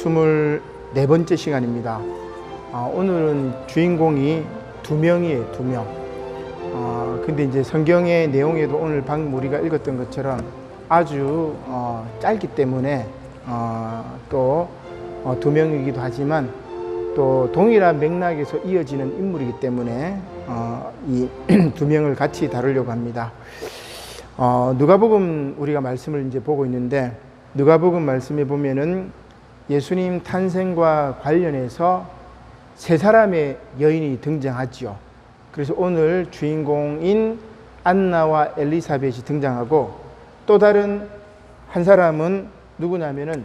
24번째 시간입니다. 오늘은 주인공이 두 명이에요, 두 명. 근데 이제 성경의 내용에도 오늘 방금 우리가 읽었던 것처럼 아주 짧기 때문에 또 두 명이기도 하지만 또 동일한 맥락에서 이어지는 인물이기 때문에 이 두 명을 같이 다루려고 합니다. 누가복음 우리가 말씀을 이제 보고 있는데, 누가복음 말씀에 보면은 예수님 탄생과 관련해서 세 사람의 여인이 등장하지요. 그래서 오늘 주인공인 안나와 엘리사벳이 등장하고, 또 다른 한 사람은 누구냐면은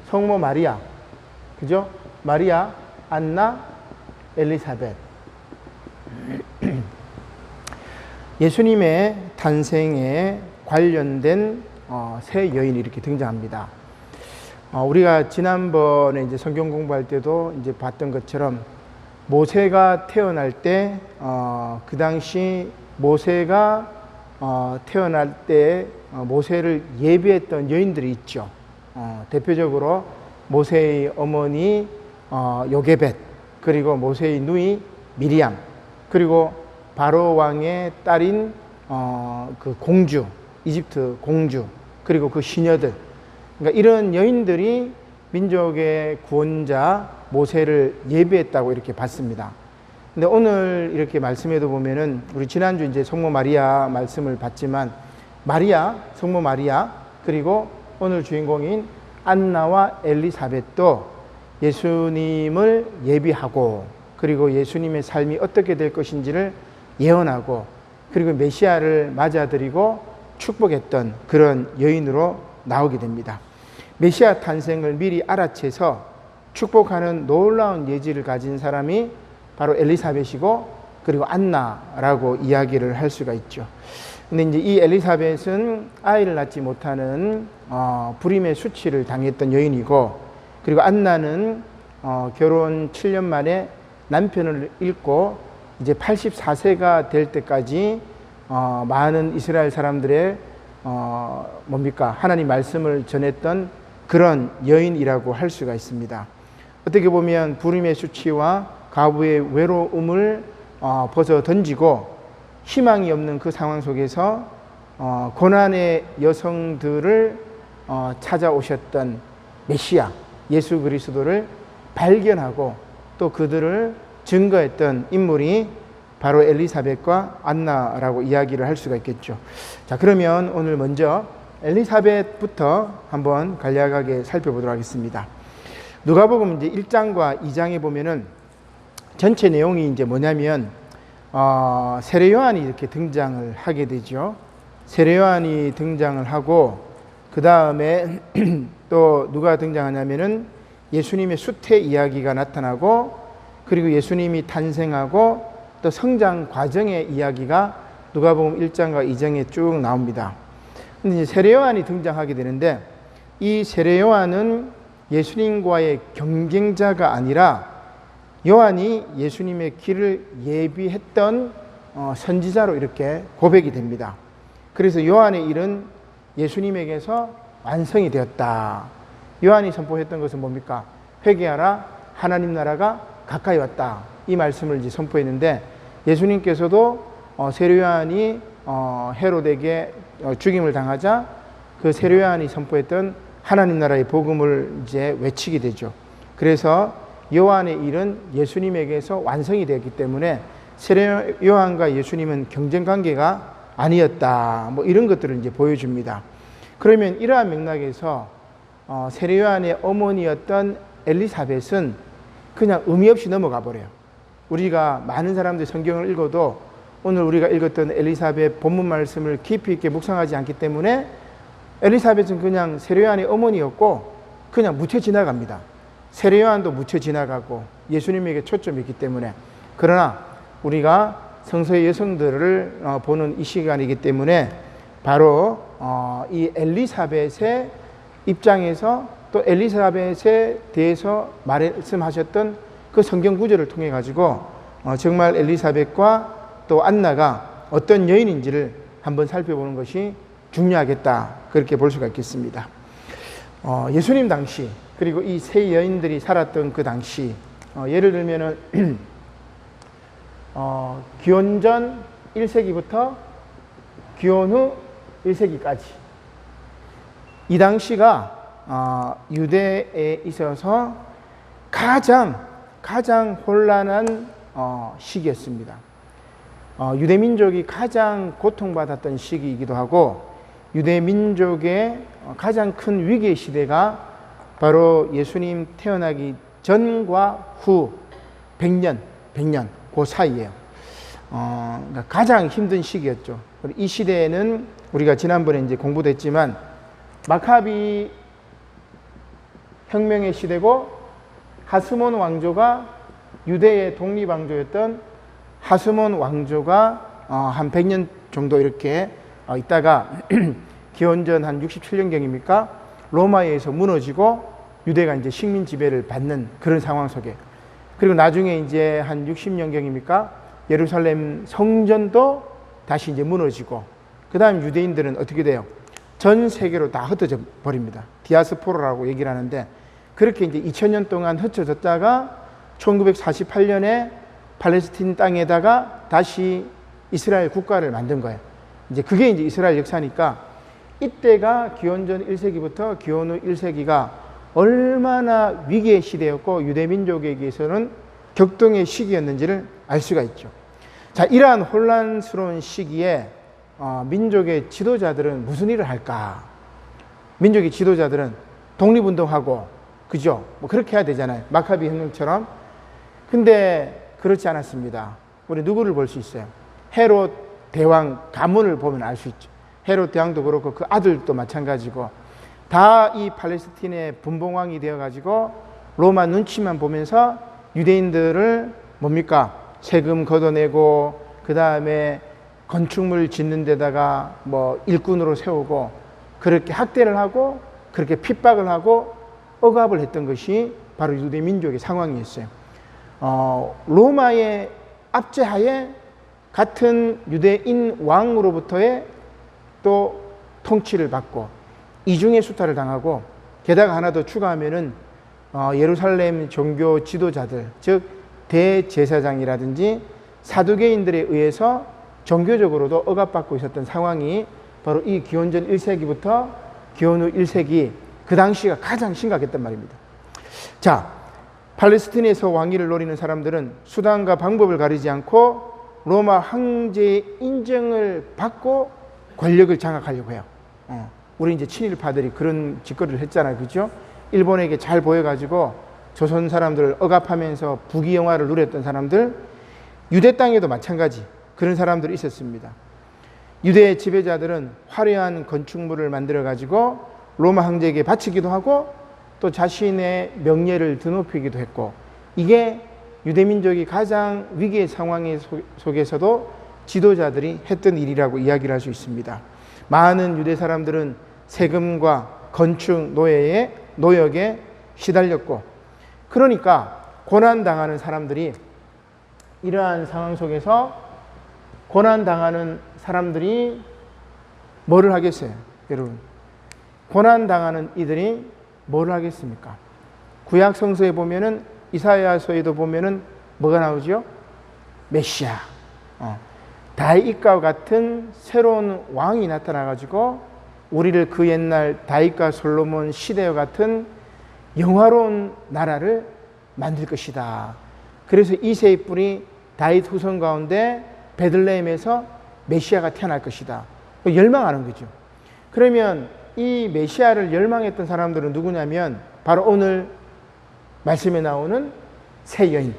성모 마리아, 그죠? 마리아, 안나, 엘리사벳. 예수님의 탄생에 관련된 세 여인이 이렇게 등장합니다. 우리가 지난번에 이제 성경 공부할 때도 이제 봤던 것처럼 모세가 태어날 때 그 당시 모세가 태어날 때 모세를 예비했던 여인들이 있죠. 대표적으로 모세의 어머니 요게벳, 그리고 모세의 누이 미리암, 그리고 바로 왕의 딸인 그 공주, 이집트 공주, 그리고 그 시녀들. 그러니까 이런 여인들이 민족의 구원자 모세를 예비했다고 이렇게 봤습니다. 근데 오늘 이렇게 말씀에도 보면은 우리 지난주 이제 성모 마리아 말씀을 봤지만, 마리아, 성모 마리아, 그리고 오늘 주인공인 안나와 엘리사벳도 예수님을 예비하고, 그리고 예수님의 삶이 어떻게 될 것인지를 예언하고, 그리고 메시아를 맞아들이고 축복했던 그런 여인으로 나오게 됩니다. 메시아 탄생을 미리 알아채서 축복하는 놀라운 예지를 가진 사람이 바로 엘리사벳이고, 그리고 안나라고 이야기를 할 수가 있죠. 근데 이제 이 엘리사벳은 아이를 낳지 못하는 불임의 수치를 당했던 여인이고, 그리고 안나는 결혼 7년 만에 남편을 잃고 이제 84세가 될 때까지 많은 이스라엘 사람들의 하나님 말씀을 전했던 그런 여인이라고 할 수가 있습니다. 어떻게 보면 불임의 수치와 가부의 외로움을 벗어 던지고 희망이 없는 그 상황 속에서 고난의 여성들을 찾아오셨던 메시아 예수 그리스도를 발견하고 또 그들을 증거했던 인물이 바로 엘리사벳과 안나라고 이야기를 할 수가 있겠죠. 자, 그러면 오늘 먼저 엘리사벳부터 한번 간략하게 살펴보도록 하겠습니다. 누가복음 이제 1장과 2장에 보면은 전체 내용이 이제 뭐냐면 세례 요한이 이렇게 등장을 하게 되죠. 세례 요한이 등장을 하고, 그 다음에 또 누가 등장하냐면은 예수님의 수태 이야기가 나타나고, 그리고 예수님이 탄생하고 또 성장 과정의 이야기가 누가복음 1장과 2장에 쭉 나옵니다. 근데 이제 세례 요한이 등장하게 되는데, 이 세례 요한은 예수님과의 경쟁자가 아니라 요한이 예수님의 길을 예비했던 선지자로 이렇게 고백이 됩니다. 그래서 요한의 일은 예수님에게서 완성이 되었다. 요한이 선포했던 것은 뭡니까? 회개하라, 하나님 나라가 가까이 왔다. 이 말씀을 이제 선포했는데, 예수님께서도 세례 요한이 헤롯에게 죽임을 당하자 그 세례 요한이 선포했던 하나님 나라의 복음을 이제 외치게 되죠. 그래서 요한의 일은 예수님에게서 완성이 되었기 때문에 세례 요한과 예수님은 경쟁 관계가 아니었다. 뭐 이런 것들을 이제 보여줍니다. 그러면 이러한 맥락에서 세례 요한의 어머니였던 엘리사벳은 그냥 의미 없이 넘어가 버려요. 우리가 많은 사람들이 성경을 읽어도 오늘 우리가 읽었던 엘리사벳 본문 말씀을 깊이 있게 묵상하지 않기 때문에 엘리사벳은 그냥 세례 요한의 어머니였고 그냥 묻혀 지나갑니다. 세례 요한도 묻혀 지나가고 예수님에게 초점이 있기 때문에. 그러나 우리가 성서의 여성들을 보는 이 시간이기 때문에 바로 이 엘리사벳의 입장에서 또 엘리사벳에 대해서 말씀하셨던 그 성경 구절을 통해 가지고 정말 엘리사벳과 또 안나가 어떤 여인인지를 한번 살펴보는 것이 중요하겠다, 그렇게 볼 수가 있겠습니다. 예수님 당시, 그리고 이 세 여인들이 살았던 그 당시, 예를 들면은 기원전 1세기부터 기원 후 1세기까지 이 당시가 유대에 있어서 가장 혼란한 시기였습니다. 유대 민족이 가장 고통받았던 시기이기도 하고, 유대 민족의 가장 큰 위기의 시대가 바로 예수님 태어나기 전과 후 100년 그 사이에요. 그러니까 가장 힘든 시기였죠. 이 시대에는 우리가 지난번에 이제 공부도 했지만 마카비 혁명의 시대고, 하스몬 왕조가 유대의 독립 왕조였던 하스몬 왕조가 한 100년 정도 이렇게 있다가 기원전 한 67년경입니까? 로마에 의해서 무너지고 유대가 이제 식민 지배를 받는 그런 상황 속에, 그리고 나중에 이제 한 60년경입니까? 예루살렘 성전도 다시 이제 무너지고, 그 다음 유대인들은 어떻게 돼요? 전 세계로 다 흩어져 버립니다. 디아스포라라고 얘기를 하는데, 그렇게 이제 2000년 동안 흩어졌다가 1948년에 팔레스틴 땅에다가 다시 이스라엘 국가를 만든 거예요. 이제 그게 이제 이스라엘 역사니까, 이때가 기원전 1세기부터 기원 후 1세기가 얼마나 위기의 시대였고 유대 민족에게서는 격동의 시기였는지를 알 수가 있죠. 자, 이러한 혼란스러운 시기에 민족의 지도자들은 무슨 일을 할까? 민족의 지도자들은 독립운동하고, 그죠? 뭐 그렇게 해야 되잖아요. 마카비 혁명처럼. 근데 그렇지 않았습니다. 우리 누구를 볼 수 있어요? 헤롯 대왕 가문을 보면 알 수 있죠. 헤롯 대왕도 그렇고 그 아들도 마찬가지고, 다 이 팔레스틴의 분봉왕이 되어가지고 로마 눈치만 보면서 유대인들을 뭡니까? 세금 걷어내고, 그 다음에 건축물 짓는 데다가 뭐 일꾼으로 세우고, 그렇게 학대를 하고 그렇게 핍박을 하고 억압을 했던 것이 바로 유대 민족의 상황이었어요. 로마의 압제하에 같은 유대인 왕으로부터의 또 통치를 받고 이중의 수탈을 당하고, 게다가 하나 더 추가하면은 예루살렘 종교 지도자들, 즉 대제사장이라든지 사두개인들에 의해서 종교적으로도 억압받고 있었던 상황이 바로 이 기원전 1세기부터 기원 후 1세기, 그 당시가 가장 심각했단 말입니다. 자, 팔레스틴에서 왕위를 노리는 사람들은 수단과 방법을 가리지 않고 로마 황제의 인정을 받고 권력을 장악하려고 해요. 우리 이제 친일파들이 그런 짓거리를 했잖아요. 그죠? 일본에게 잘 보여가지고 조선 사람들을 억압하면서 부귀영화를 누렸던 사람들, 유대 땅에도 마찬가지 그런 사람들이 있었습니다. 유대의 지배자들은 화려한 건축물을 만들어가지고 로마 황제에게 바치기도 하고 또 자신의 명예를 드높이기도 했고, 이게 유대민족이 가장 위기의 상황 속에서도 지도자들이 했던 일이라고 이야기를 할 수 있습니다. 많은 유대 사람들은 세금과 건축 노역에 시달렸고, 그러니까 고난당하는 사람들이, 이러한 상황 속에서 고난당하는 사람들이 뭐를 하겠어요? 여러분, 고난당하는 이들이 뭐를 하겠습니까? 구약 성서에 보면은, 이사야서에도 보면은 뭐가 나오죠? 메시아, 다윗과 같은 새로운 왕이 나타나가지고 우리를 그 옛날 다윗과 솔로몬 시대와 같은 영화로운 나라를 만들 것이다. 그래서 이새의 뿔이 다윗 후손 가운데 베들레헴에서 메시아가 태어날 것이다. 열망하는 거죠. 그러면 이 메시아를 열망했던 사람들은 누구냐면 바로 오늘 말씀에 나오는 세 여인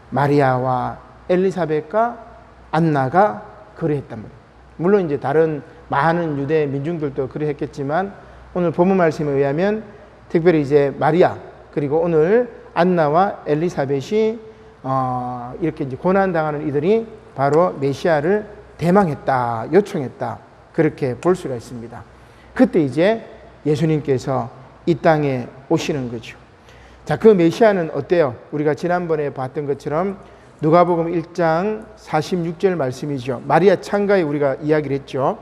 마리아와 엘리사벳과 안나가 그리했단 말이에요. 물론 이제 다른 많은 유대 민중들도 그리했겠지만, 오늘 본문 말씀에 의하면 특별히 이제 마리아 그리고 오늘 안나와 엘리사벳이 이렇게 이제 고난 당하는 이들이 바로 메시아를 대망했다, 요청했다, 그렇게 볼 수가 있습니다. 그때 이제 예수님께서 이 땅에 오시는 거죠. 자, 그 메시아는 어때요? 우리가 지난번에 봤던 것처럼 누가복음 1장 46절 말씀이죠. 마리아 창가에 우리가 이야기를 했죠.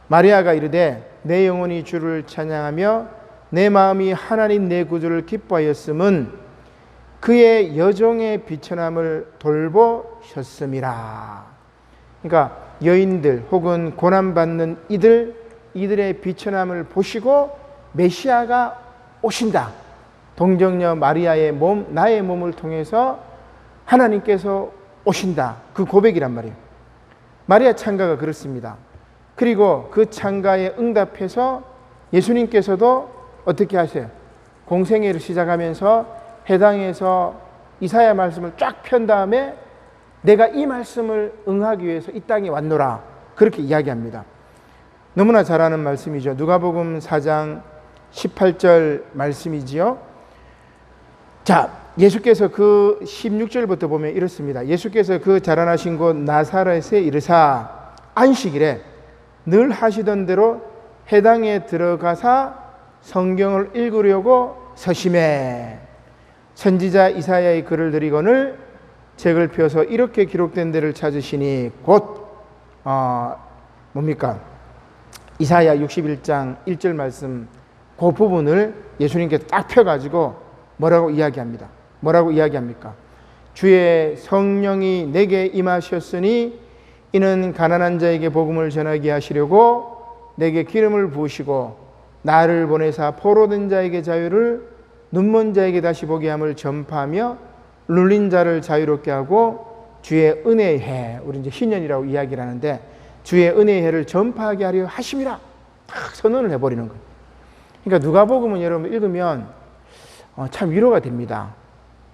마리아가 이르되 내 영혼이 주를 찬양하며 내 마음이 하나님 내 구주를 기뻐하였음은 그의 여종의 비천함을 돌보셨음이라. 그러니까 여인들 혹은 고난받는 이들의 비천함을 보시고 메시아가 오신다. 동정녀 마리아의 몸, 나의 몸을 통해서 하나님께서 오신다. 그 고백이란 말이에요. 마리아 창가가 그렇습니다. 그리고 그 창가에 응답해서 예수님께서도 어떻게 하세요? 공생애를 시작하면서 해당에서 이사야 말씀을 쫙 편 다음에 내가 이 말씀을 응하기 위해서 이 땅에 왔노라. 그렇게 이야기합니다. 너무나 잘 아는 말씀이죠. 누가복음 4장 18절 말씀이지요. 자, 예수께서 그 16절부터 보면 이렇습니다. 예수께서 그 자라나신 곳 나사렛에 이르사 안식일에 늘 하시던 대로 회당에 들어가사 성경을 읽으려고 서심해 선지자 이사야의 글을 들이거늘 책을 펴서 이렇게 기록된 데를 찾으시니 곧 뭡니까? 이사야 61장 1절 말씀 그 부분을 예수님께서 딱 펴가지고 뭐라고 이야기합니다. 뭐라고 이야기합니까? 주의 성령이 내게 임하셨으니 이는 가난한 자에게 복음을 전하게 하시려고 내게 기름을 부으시고 나를 보내사 포로된 자에게 자유를 눈먼 자에게 다시 보게 함을 전파하며 눌린 자를 자유롭게 하고 주의 은혜의 해, 우리 이제 신년이라고 이야기를 하는데 주의 은혜의 해를 전파하게 하려 하심이라 딱 선언을 해버리는 거예요. 그러니까 누가복음은 여러분 읽으면 참 위로가 됩니다.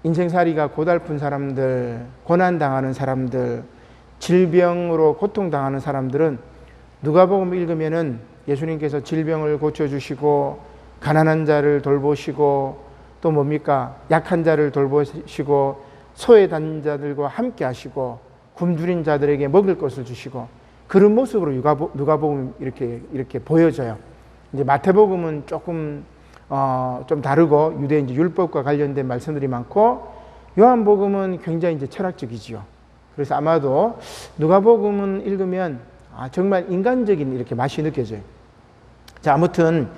인생살이가 고달픈 사람들, 고난당하는 사람들, 질병으로 고통당하는 사람들은 누가복음 읽으면은 예수님께서 질병을 고쳐주시고 가난한 자를 돌보시고 또 뭡니까? 약한 자를 돌보시고 소외된 자들과 함께 하시고 굶주린 자들에게 먹을 것을 주시고 그런 모습으로 누가복음 이렇게 보여져요. 이제 마태복음은 조금 좀 다르고 유대 이제 율법과 관련된 말씀들이 많고 요한복음은 굉장히 이제 철학적이지요. 그래서 아마도 누가복음은 읽으면 정말 인간적인 이렇게 맛이 느껴져요. 자, 아무튼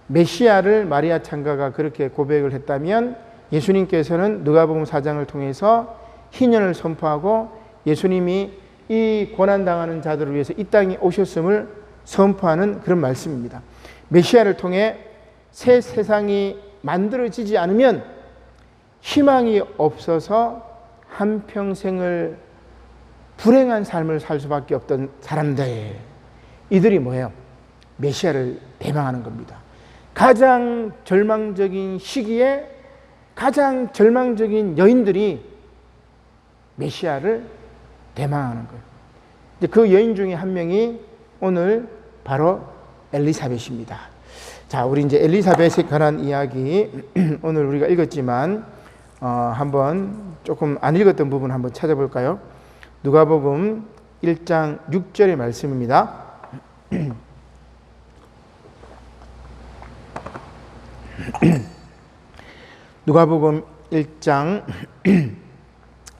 메시아를 마리아 창가가 그렇게 고백을 했다면 예수님께서는 누가복음 4장을 통해서 희년을 선포하고 예수님이 이 고난당하는 자들을 위해서 이 땅에 오셨음을 선포하는 그런 말씀입니다. 메시아를 통해 새 세상이 만들어지지 않으면 희망이 없어서 한평생을 불행한 삶을 살 수밖에 없던 사람들, 이들이 뭐예요? 메시아를 대망하는 겁니다. 가장 절망적인 시기에 가장 절망적인 여인들이 메시아를 대망하는 거예요. 그 여인 중에 한 명이 오늘 바로 엘리사벳입니다. 자, 우리 이제 엘리사벳에 관한 이야기 오늘 우리가 읽었지만 한번 조금 안 읽었던 부분 한번 찾아볼까요? 누가복음 1장 6절의 말씀입니다. 누가복음 1장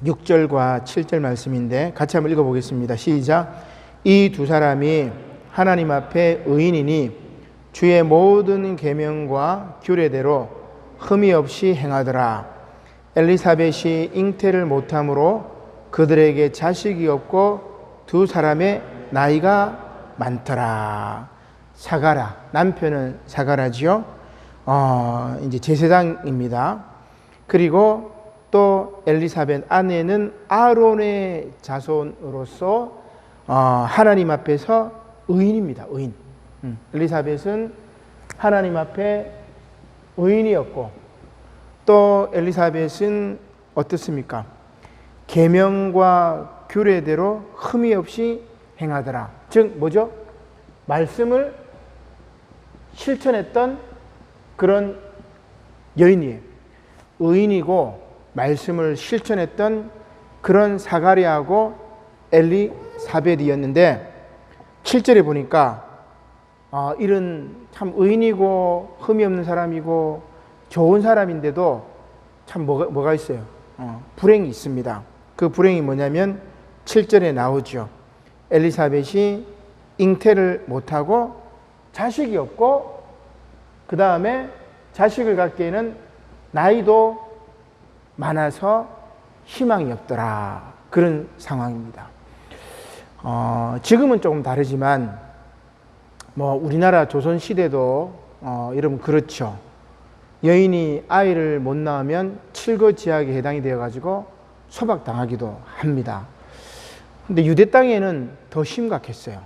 6절과 7절 말씀인데 같이 한번 읽어보겠습니다. 시작. 이 두 사람이 하나님 앞에 의인이니 주의 모든 계명과 규례대로 흠이 없이 행하더라. 엘리사벳이 잉태를 못함으로 그들에게 자식이 없고 두 사람의 나이가 많더라. 사가라, 남편은 사가라지요. 이제 제사장입니다. 그리고 또 엘리사벳 아내는 아론의 자손으로서 하나님 앞에서 의인입니다. 의인. 엘리사벳은 하나님 앞에 의인이었고 또 엘리사벳은 어떻습니까? 계명과 규례대로 흠이 없이 행하더라. 즉 뭐죠? 말씀을 실천했던 그런 여인이에요. 의인이고 말씀을 실천했던 그런 사가랴하고 엘리사벳이었는데 7절에 보니까 이런 참 의인이고 흠이 없는 사람이고 좋은 사람인데도 참 뭐가 있어요? 불행이 있습니다. 그 불행이 뭐냐면 7절에 나오죠. 엘리사벳이 잉태를 못하고 자식이 없고 그 다음에 자식을 갖기에는 나이도 많아서 희망이 없더라. 그런 상황입니다. 지금은 조금 다르지만 우리나라 조선시대도 여러분 그렇죠. 여인이 아이를 못 낳으면 칠거지약에 해당이 되어가지고 소박당하기도 합니다. 근데 유대 땅에는 더 심각했어요.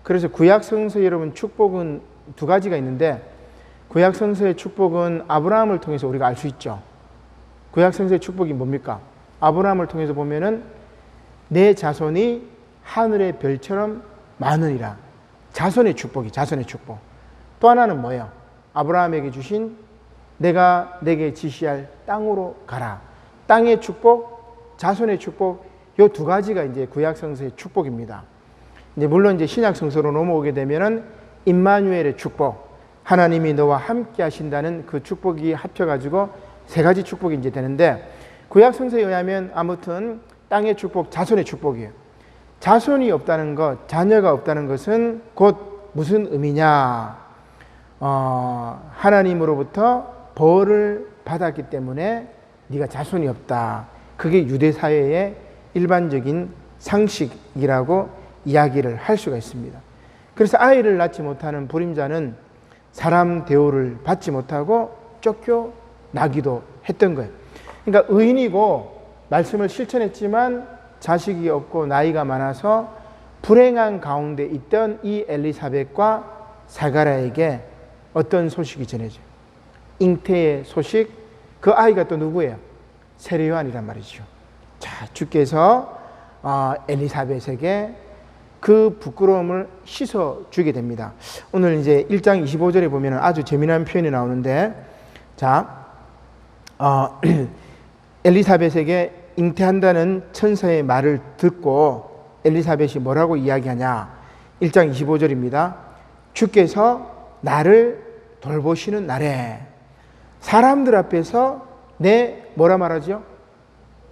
그래서 구약성서 여러분 축복은 두 가지가 있는데, 구약성서의 축복은 아브라함을 통해서 우리가 알 수 있죠. 구약성서의 축복이 뭡니까? 아브라함을 통해서 보면은 내 자손이 하늘의 별처럼 많으리라. 자손의 축복이, 자손의 축복. 또 하나는 뭐예요? 아브라함에게 주신 내가 내게 지시할 땅으로 가라. 땅의 축복, 자손의 축복, 요 두 가지가 이제 구약성서의 축복입니다. 이제 물론 이제 신약성서로 넘어오게 되면은 임마누엘의 축복, 하나님이 너와 함께 하신다는 그 축복이 합쳐가지고 세 가지 축복이 이제 되는데, 구약성서에 의하면 아무튼 땅의 축복, 자손의 축복이에요. 자손이 없다는 것, 자녀가 없다는 것은 곧 무슨 의미냐? 하나님으로부터 벌을 받았기 때문에 네가 자손이 없다. 그게 유대 사회의 일반적인 상식이라고 이야기를 할 수가 있습니다. 그래서 아이를 낳지 못하는 불임자는 사람 대우를 받지 못하고 쫓겨나기도 했던 거예요. 그러니까 의인이고 말씀을 실천했지만 자식이 없고 나이가 많아서 불행한 가운데 있던 이 엘리사벳과 사가랴에게 어떤 소식이 전해져요? 잉태의 소식. 그 아이가 또 누구예요? 세례 요한이란 말이죠. 자, 주께서 엘리사벳에게 그 부끄러움을 씻어주게 됩니다. 오늘 이제 1장 25절에 보면 아주 재미난 표현이 나오는데, 자, 엘리사벳에게 잉태한다는 천사의 말을 듣고 엘리사벳이 뭐라고 이야기하냐? 1장 25절입니다. 주께서 나를 돌보시는 날에 사람들 앞에서 내 뭐라 말하죠?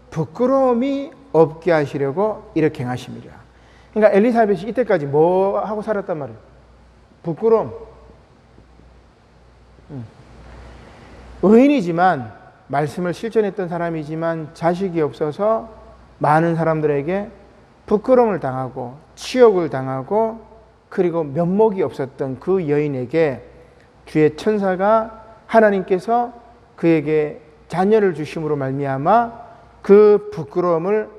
부끄러움이 없게 하시려고 이렇게 행하심이라. 그러니까 엘리사벳이 이때까지 뭐 하고 살았단 말이에요? 부끄러움. 의인이지만 말씀을 실천했던 사람이지만 자식이 없어서 많은 사람들에게 부끄러움을 당하고 치욕을 당하고 그리고 면목이 없었던 그 여인에게 주의 천사가 하나님께서 그에게 자녀를 주심으로 말미암아 그 부끄러움을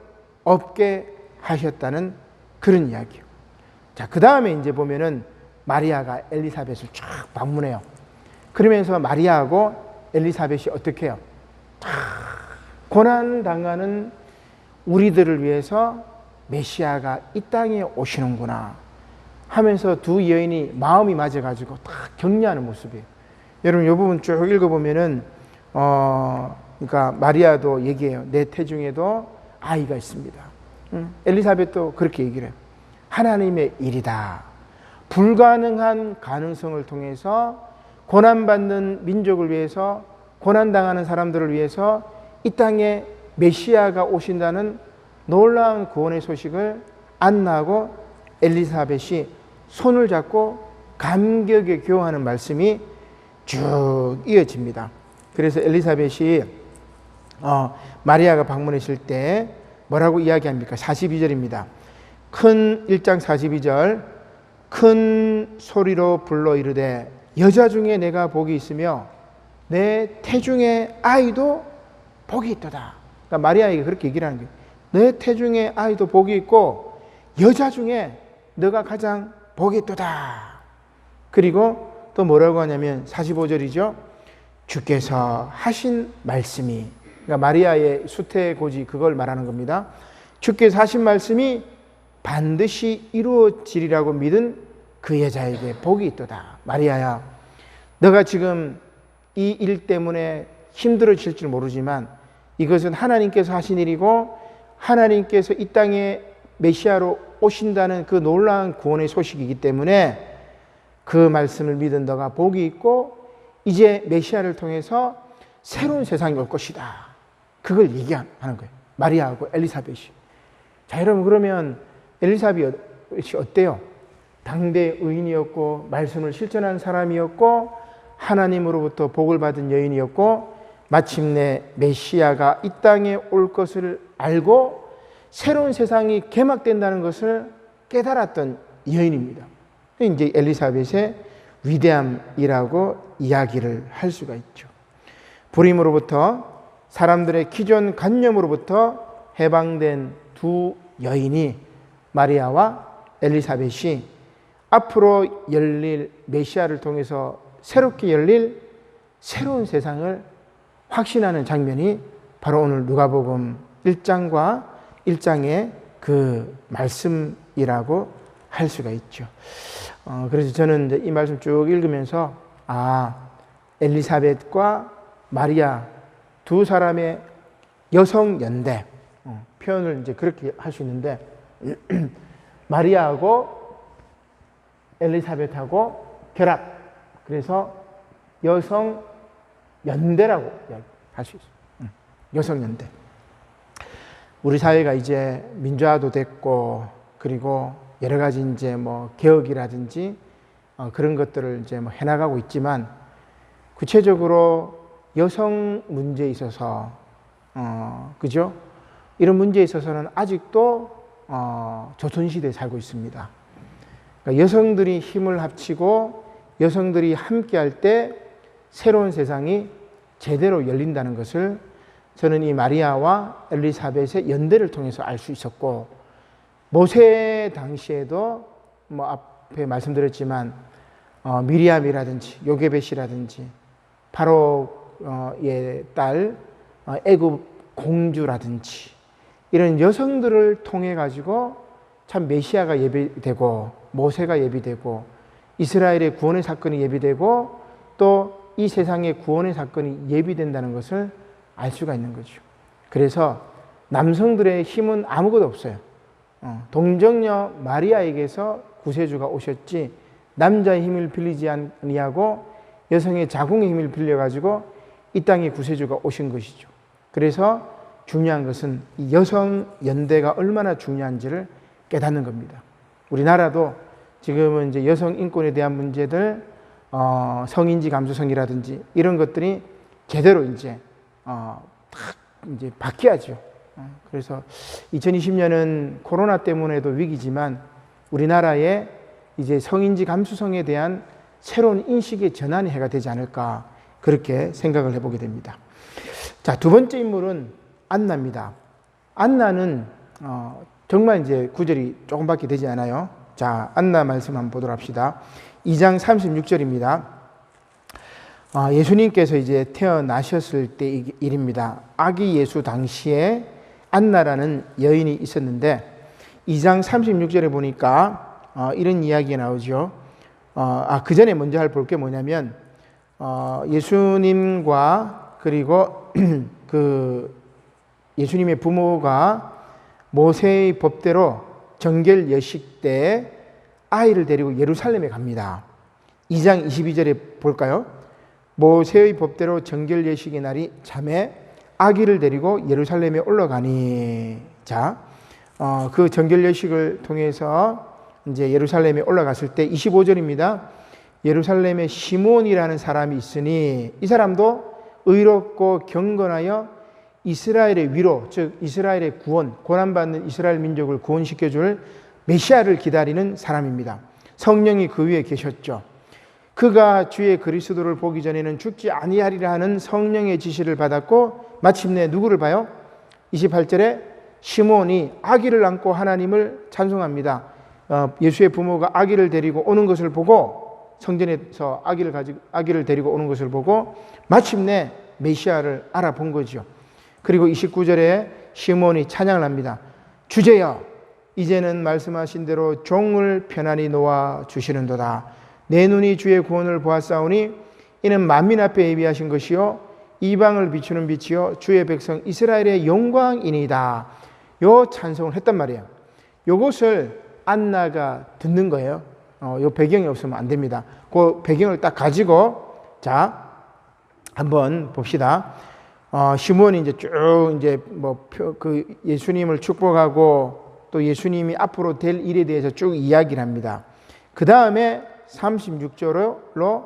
없게 하셨다는 그런 이야기요. 자, 그 다음에 이제 보면은 마리아가 엘리사벳을 쫙 방문해요. 그러면서 마리아하고 엘리사벳이 어떻게 해요? 고난당하는 우리들을 위해서 메시아가 이 땅에 오시는구나 하면서 두 여인이 마음이 맞아가지고 다 격려하는 모습이에요. 여러분, 이 부분 쭉 읽어보면은, 그러니까 마리아도 얘기해요. 내 태중에도 아이가 있습니다. 엘리사벳도 그렇게 얘기를 해요. 하나님의 일이다. 불가능한 가능성을 통해서 고난받는 민족을 위해서, 고난당하는 사람들을 위해서 이 땅에 메시아가 오신다는 놀라운 구원의 소식을 안나하고 엘리사벳이 손을 잡고 감격에 교화하는 말씀이 쭉 이어집니다. 그래서 엘리사벳이 마리아가 방문했을 때 뭐라고 이야기합니까? 42절입니다. 1장 42절 큰 소리로 불러 이르되 여자 중에 내가 복이 있으며 내 태중의 아이도 복이 있도다. 그러니까 마리아에게 그렇게 얘기를 하는 거예요. 내 태중의 아이도 복이 있고 여자 중에 너가 가장 복이 있도다. 그리고 또 뭐라고 하냐면 45절이죠. 주께서 하신 말씀이, 그러니까 마리아의 수태고지 그걸 말하는 겁니다. 주께서 하신 말씀이 반드시 이루어지리라고 믿은 그 여자에게 복이 있도다. 마리아야, 너가 지금 이 일 때문에 힘들어질 줄 모르지만 이것은 하나님께서 하신 일이고 하나님께서 이 땅에 메시아로 오신다는 그 놀라운 구원의 소식이기 때문에 그 말씀을 믿은 너가 복이 있고 이제 메시아를 통해서 새로운 세상이 올 것이다. 그걸 얘기하는 거예요. 마리아하고 엘리사벳이. 자, 여러분, 그러면 엘리사벳이 어때요? 당대 의인이었고 말씀을 실천한 사람이었고 하나님으로부터 복을 받은 여인이었고 마침내 메시아가 이 땅에 올 것을 알고 새로운 세상이 개막된다는 것을 깨달았던 여인입니다. 이제 엘리사벳의 위대함이라고 이야기를 할 수가 있죠. 불임으로부터 사람들의 기존 관념으로부터 해방된 두 여인이 마리아와 엘리사벳이 앞으로 열릴 메시아를 통해서 새롭게 열릴 새로운 세상을 확신하는 장면이 바로 오늘 누가복음 1장과 1장의 그 말씀이라고 할 수가 있죠. 그래서 저는 이제 이 말씀 쭉 읽으면서 엘리사벳과 마리아 두 사람의 여성 연대 표현을 이제 그렇게 할 수 있는데 마리아하고 엘리사벳하고 결합, 그래서 여성 연대라고 할 수 있어요. 여성 연대. 우리 사회가 이제 민주화도 됐고 그리고 여러 가지 이제 뭐 개혁이라든지 그런 것들을 이제 뭐 해나가고 있지만 구체적으로 여성 문제에 있어서 그죠? 이런 문제에 있어서는 아직도 조선시대에 살고 있습니다. 그러니까 여성들이 힘을 합치고 여성들이 함께할 때 새로운 세상이 제대로 열린다는 것을 저는 이 마리아와 엘리사벳의 연대를 통해서 알 수 있었고, 모세 당시에도 뭐 앞에 말씀드렸지만 미리암이라든지 요게벳이라든지 바로의 딸 애굽 공주라든지 이런 여성들을 통해 가지고 참 메시아가 예비되고 모세가 예비되고 이스라엘의 구원의 사건이 예비되고 또 이 세상의 구원의 사건이 예비된다는 것을 알 수가 있는 거죠. 그래서 남성들의 힘은 아무것도 없어요. 동정녀 마리아에게서 구세주가 오셨지 남자의 힘을 빌리지 아니하고 여성의 자궁의 힘을 빌려가지고 이 땅에 구세주가 오신 것이죠. 그래서 중요한 것은 이 여성 연대가 얼마나 중요한지를 깨닫는 겁니다. 우리나라도 지금은 이제 여성 인권에 대한 문제들, 성인지 감수성이라든지 이런 것들이 제대로 이제 이제 바뀌어야죠. 그래서 2020년은 코로나 때문에도 위기지만 우리나라에 이제 성인지 감수성에 대한 새로운 인식의 전환의 해가 되지 않을까 그렇게 생각을 해보게 됩니다. 자, 두 번째 인물은 안나입니다. 안나는 정말 이제 구절이 조금밖에 되지 않아요. 자, 안나 말씀 한번 보도록 합시다. 2장 36절입니다. 예수님께서 이제 태어나셨을 때 일입니다. 아기 예수 당시에 안나라는 여인이 있었는데 2장 36절에 보니까 이런 이야기가 나오죠. 그 전에 먼저 볼 게 뭐냐면 예수님과 그리고 그 예수님의 부모가 모세의 법대로 정결 예식 때 아이를 데리고 예루살렘에 갑니다. 2장 22절에 볼까요? 모세의 법대로 정결 예식의 날이 참에 아기를 데리고 예루살렘에 올라가니. 자, 그 정결 예식을 통해서 이제 예루살렘에 올라갔을 때 25절입니다. 예루살렘에 시몬이라는 사람이 있으니 이 사람도 의롭고 경건하여 이스라엘의 위로, 즉 이스라엘의 구원, 고난받는 이스라엘 민족을 구원시켜줄 메시아를 기다리는 사람입니다. 성령이 그 위에 계셨죠. 그가 주의 그리스도를 보기 전에는 죽지 아니하리라 하는 성령의 지시를 받았고 마침내 누구를 봐요? 28절에 시몬이 아기를 안고 하나님을 찬송합니다. 예수의 부모가 아기를 데리고 오는 것을 보고, 성전에서 아기를 데리고 오는 것을 보고 마침내 메시아를 알아본 거죠. 그리고 29절에 시몬이 찬양을 합니다. 주제여, 이제는 말씀하신 대로 종을 편안히 놓아 주시는도다. 내 눈이 주의 구원을 보았사오니 이는 만민 앞에 예비하신 것이요 이방을 비추는 빛이요 주의 백성 이스라엘의 영광이니이다. 요 찬송을 했단 말이에요. 요것을 안나가 듣는 거예요. 요 배경이 없으면 안 됩니다. 그 배경을 딱 가지고 자 한번 봅시다. 시몬이 이제 쭉 이제 그 예수님을 축복하고 또 예수님이 앞으로 될 일에 대해서 쭉 이야기를 합니다. 그 다음에 36절로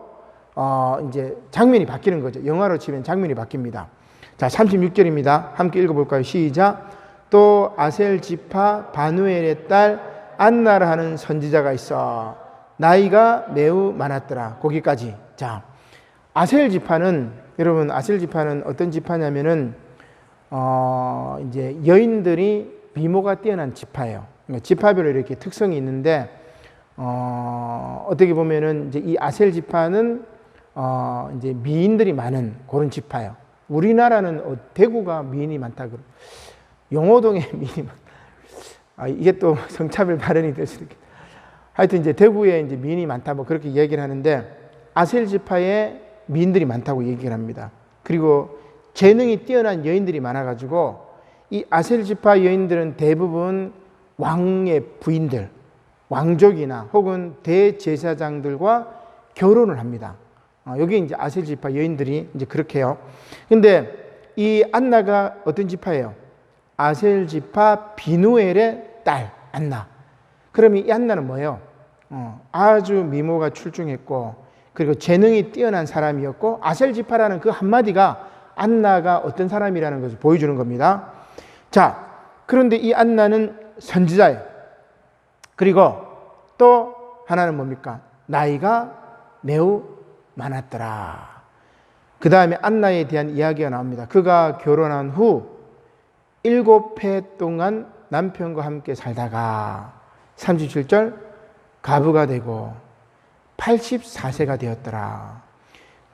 이제 장면이 바뀌는 거죠. 영화로 치면 장면이 바뀝니다. 자, 36절입니다. 함께 읽어볼까요? 시작. 또 아셀 지파 바누엘의 딸 안나라 하는 선지자가 있어 나이가 매우 많았더라. 거기까지. 자, 아셀 지파는, 여러분, 아셀 지파는 어떤 지파냐면은 이제 여인들이 미모가 뛰어난 지파예요. 그러니까 지파별로 이렇게 특성이 있는데 어떻게 보면은 이제 이 아셀 지파는 이제 미인들이 많은 그런 지파예요. 우리나라는 대구가 미인이 많다 그러. 용호동에 미인이 많다. 이게 또 성차별 발언이 될 수도 있겠다. 하여튼 이제 대구에 이제 미인이 많다 뭐 그렇게 얘기를 하는데 아셀 지파에 미인들이 많다고 얘기를 합니다. 그리고 재능이 뛰어난 여인들이 많아가지고 이 아셀 지파 여인들은 대부분 왕의 부인들, 왕족이나 혹은 대제사장들과 결혼을 합니다. 여기 이제 아셀 지파 여인들이 이제 그렇게 해요. 근데 이 안나가 어떤 지파예요? 아셀 지파 비누엘의 딸 안나. 그럼 이 안나는 뭐예요? 아주 미모가 출중했고 그리고 재능이 뛰어난 사람이었고 아셀 지파라는 그 한마디가 안나가 어떤 사람이라는 것을 보여주는 겁니다. 자, 그런데 이 안나는 선지자예요. 그리고 또 하나는 뭡니까? 나이가 매우 많았더라. 그 다음에 안나에 대한 이야기가 나옵니다. 그가 결혼한 후 7해 동안 남편과 함께 살다가 37절 가부가 되고 84세가 되었더라.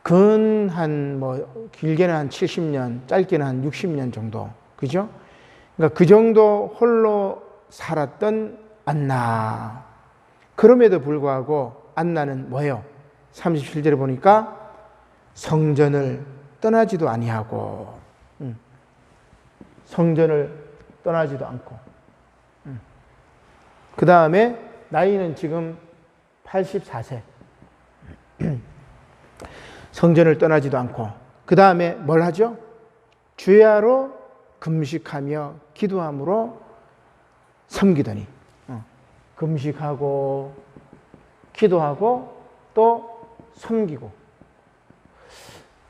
근 한 길게는 한 70년, 짧게는 한 60년 정도. 그죠? 그러니까 그 정도 홀로 살았던 안나. 그럼에도 불구하고 안나는 뭐예요? 37절에 보니까 성전을 떠나지도 아니하고 성전을 떠나지도 않고 그 다음에 나이는 지금 84세 성전을 떠나지도 않고 그 다음에 뭘 하죠? 주야로 금식하며 기도함으로 섬기더니 금식하고 기도하고 또 섬기고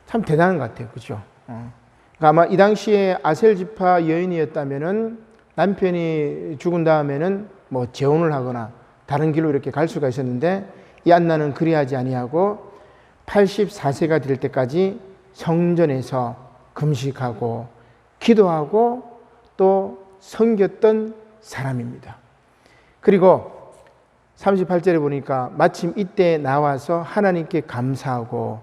참 대단한 것 같아요. 그렇죠? 그러니까 아마 이 당시에 아셀 지파 여인이었다면은 남편이 죽은 다음에는 뭐 재혼을 하거나 다른 길로 이렇게 갈 수가 있었는데 이 안나는 그리하지 아니하고 84세가 될 때까지 성전에서 금식하고 기도하고 또 섬겼던 사람입니다. 그리고 38절에 보니까 마침 이때 나와서 하나님께 감사하고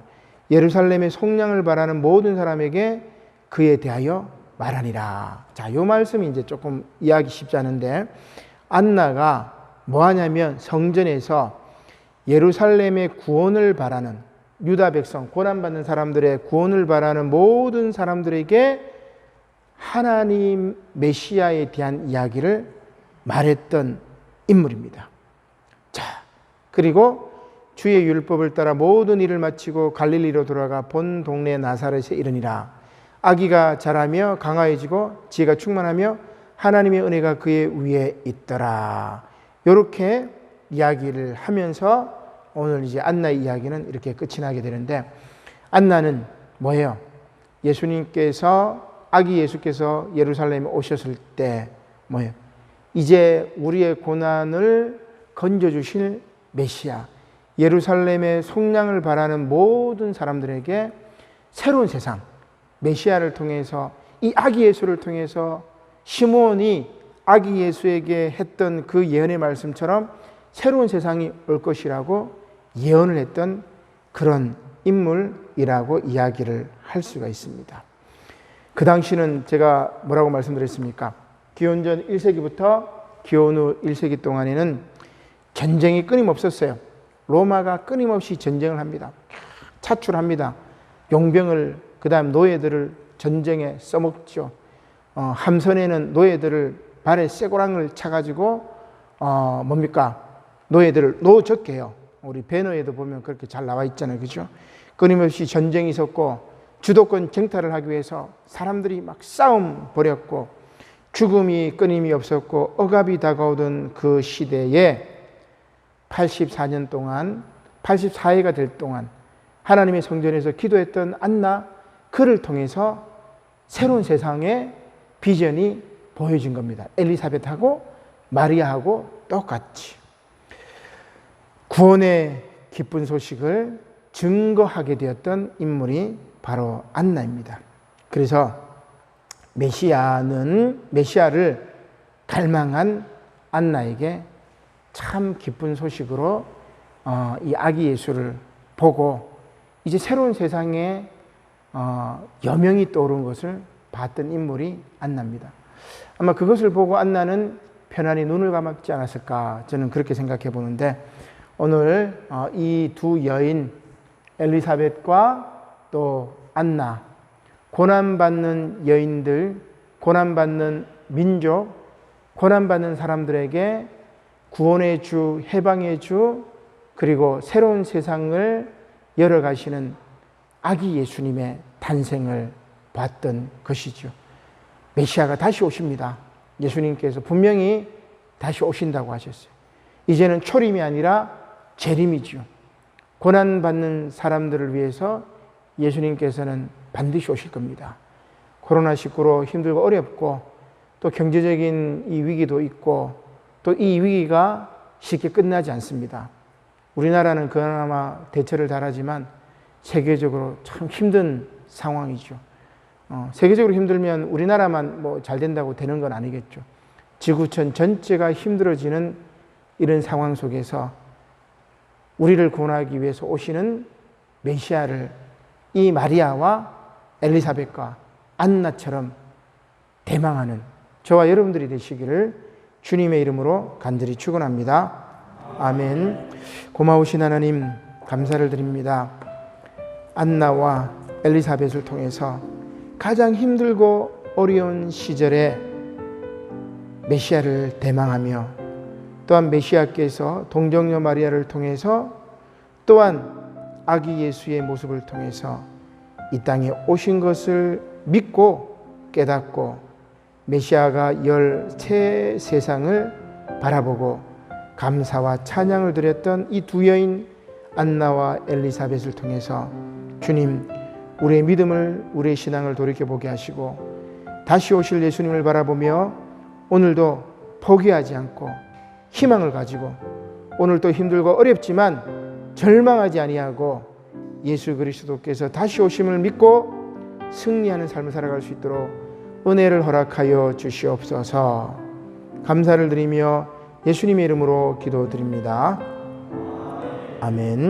예루살렘의 속량을 바라는 모든 사람에게 그에 대하여 말하니라. 자, 이 말씀이 이제 조금 이해하기 쉽지 않은데 안나가 뭐 하냐면 성전에서 예루살렘의 구원을 바라는 유다 백성, 고난받는 사람들의 구원을 바라는 모든 사람들에게 하나님 메시아에 대한 이야기를 말했던 인물입니다. 자, 그리고 주의 율법을 따라 모든 일을 마치고 갈릴리로 돌아가 본 동네 나사렛에 이르니라. 아기가 자라며 강화해지고 지혜가 충만하며 하나님의 은혜가 그의 위에 있더라. 이렇게 이야기를 하면서 오늘 이제 안나의 이야기는 이렇게 끝이 나게 되는데 안나는 뭐예요? 예수님께서 아기 예수께서 예루살렘에 오셨을 때 뭐예요? 이제 우리의 고난을 건져주실 메시아, 예루살렘의 속량을 바라는 모든 사람들에게 새로운 세상, 메시아를 통해서 이 아기 예수를 통해서 시므온이 아기 예수에게 했던 그 예언의 말씀처럼 새로운 세상이 올 것이라고 예언을 했던 그런 인물이라고 이야기를 할 수가 있습니다. 그 당시는 제가 뭐라고 말씀드렸습니까? 기원전 1세기부터 기원 후 1세기 동안에는 전쟁이 끊임없었어요. 로마가 끊임없이 전쟁을 합니다. 차출합니다. 용병을, 그 다음 노예들을 전쟁에 써먹죠. 함선에는 노예들을 발에 쇠고랑을 차가지고 뭡니까? 노예들을 노적게 해요. 우리 배너에도 보면 그렇게 잘 나와 있잖아요. 그죠? 끊임없이 전쟁이 있었고 주도권 쟁탈을 하기 위해서 사람들이 막 싸움 벌였고 죽음이 끊임이 없었고 억압이 다가오던 그 시대에 84년 동안 84해가 될 동안 하나님의 성전에서 기도했던 안나, 그를 통해서 새로운 세상의 비전이 보여진 겁니다. 엘리사벳하고 마리아하고 똑같이 구원의 기쁜 소식을 증거하게 되었던 인물이 바로 안나입니다. 그래서 메시아를 갈망한 안나에게 참 기쁜 소식으로 이 아기 예수를 보고 이제 새로운 세상에 여명이 떠오른 것을 봤던 인물이 안나입니다. 아마 그것을 보고 안나는 편안히 눈을 감았지 않았을까, 저는 그렇게 생각해 보는데, 오늘 이 두 여인 엘리사벳과 또 안나, 고난받는 여인들, 고난받는 민족, 고난받는 사람들에게 구원의 주, 해방의 주, 그리고 새로운 세상을 열어가시는 아기 예수님의 탄생을 봤던 것이죠. 메시아가 다시 오십니다. 예수님께서 분명히 다시 오신다고 하셨어요. 이제는 초림이 아니라 재림이죠. 고난받는 사람들을 위해서 예수님께서는 반드시 오실 겁니다. 코로나19로 힘들고 어렵고 또 경제적인 이 위기도 있고 또 이 위기가 쉽게 끝나지 않습니다. 우리나라는 그나마 대처를 잘하지만 세계적으로 참 힘든 상황이죠. 세계적으로 힘들면 우리나라만 뭐 잘 된다고 되는 건 아니겠죠. 지구촌 전체가 힘들어지는 이런 상황 속에서 우리를 구원하기 위해서 오시는 메시아를 이 마리아와 엘리사벳과 안나처럼 대망하는 저와 여러분들이 되시기를 주님의 이름으로 간절히 축원합니다. 아멘. 고마우신 하나님, 감사를 드립니다. 안나와 엘리사벳을 통해서 가장 힘들고 어려운 시절에 메시아를 대망하며 또한 메시아께서 동정녀 마리아를 통해서 또한 아기 예수의 모습을 통해서 이 땅에 오신 것을 믿고 깨닫고 메시아가 열 새 세상을 바라보고 감사와 찬양을 드렸던 이 두 여인 안나와 엘리사벳을 통해서 주님, 우리의 믿음을, 우리의 신앙을 돌이켜보게 하시고 다시 오실 예수님을 바라보며 오늘도 포기하지 않고 희망을 가지고 오늘도 힘들고 어렵지만 절망하지 아니하고 예수 그리스도께서 다시 오심을 믿고 승리하는 삶을 살아갈 수 있도록 은혜를 허락하여 주시옵소서. 감사를 드리며 예수님의 이름으로 기도드립니다. 아멘.